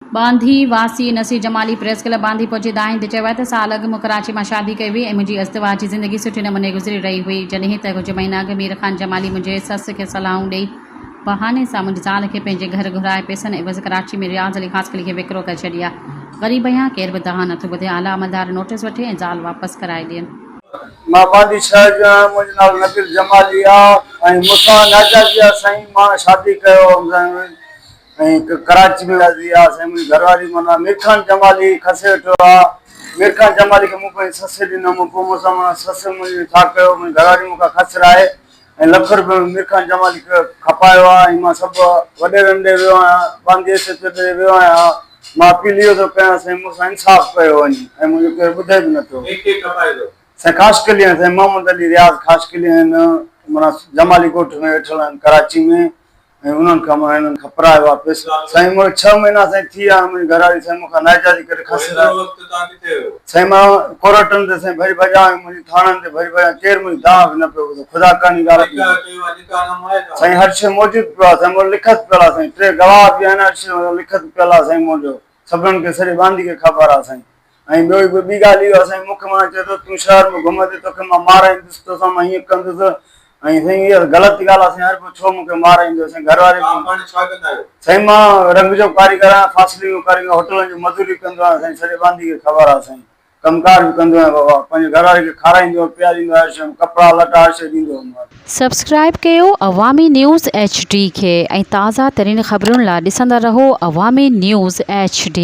बांधी वासी Naseer Jamali press club बांधी पहुंची दाहिंद चयो त साल अॻु मूं कराची में शादी कई हुई ऐं मुंहिंजी अस्तवा जी ज़िंदगी सुठे नमूने गुज़री रही हुई जॾहिं त कुछ महीना अॻु मीर ख़ान जमाली मुंहिंजे सस खे सलाहूं ॾेई बहाने सां मुंहिंजी ज़ाल खे पंहिंजे घर घुराए पैसनि एवज़ कराची में रियाज़ अली ख़ासकली खे विकिरो करे छॾी आहे। ग़रीब आहियां, केर बि दहा नथो ॿुधे। आला अमलदार नोटिस वठे ऐं ज़ाल वापसि कराए ॾियनि। मां बांदी शहर जो आहियां, मुंहिंजो नालो नबील जमाली आहे ऐं मूंसां नाजा जी आहे साईं। मां शादी कयो ऐं कराची में शादी आहे साईं। मुंहिंजी घरवारी माना मीर ख़ान जमाली खसे वेठो आहे। मीर ख़ान जमाली खे मूं पंहिंजी ससु ॾिनमि, पोइ मूंसां माना ससु मुंहिंजी छा कयो, मुंहिंजी घरवारी मूंखां खसराए ऐं लख रुपयो मीर ख़ान जमाली खे खपायो आहे। ऐं मां सभु वॾे रंडे वियो आहियां, बांदी ते वियो आहियां। मां अपील इहो थो कयां साईं, मूंसां इंसाफ़ कयो वञे ऐं मुंहिंजो केरु ॿुधे बि नथो। साईं ख़ासकली साईं मोहम्मद अली रियाज़ ख़ासकली आहिनि, माना जमाली ॻोठ में वेठल आहिनि कराची में ऐं उन्हनि खां मां हिननि खपरायो आहे पैसो। साईं मूंखे 6 महीना साईं थी विया। मुंहिंजी घरवारी साईं मूंखां नाइजादी करे खसराए साईं। मां कोर्टनि ते साईं भरी भॼा, मुंहिंजी थाणनि ते भरी भॼा, केरु मुंहिंजी दाह बि न पियो ॿुधो। ख़ुदा कानी ॻाल्हि साईं हर शइ मौजूदु पियो आहे साईं, मूं लिखत पियल आहे साईं। 3 गवाह बि आहिनि, हर शइ लिखत पियल आहे साईं। मुंहिंजो सभिनीनि खे सॼी बांदी खे ख़बर आहे साईं। ऐं ॿी ॻाल्हि इहो आहे साईं, मूंखे मां चए थो तूं शहर में घुमे थी, तोखे मां माराईंदुसि, तोसां मां हीअं कंदुसि ऐं साईं इहा ग़लति ॻाल्हि आहे साईं। हर को छो मूंखे माराईंदो साईं। घरवारी साईं मां रंग जो कारीगर आहियां, फासली जो कारीगर, होटलनि जी मज़दूरी कंदो आहियां साईं। सॼी बांदी खे ख़बर आहे साईं। कमकार भी कंदो आहियां बाबा, पंहिंजी घरवारी खे खाराईंदो, पीआरींदो, हर शइ कपिड़ा लटा हर शइ ॾींदो हुउमि। सब्सक्राइब कयो अवामी न्यूज़ HD खे ऐं ताज़ा तरीन ख़बरुनि लाइ ॾिसंदा रहो अवामी न्यूज़ HD।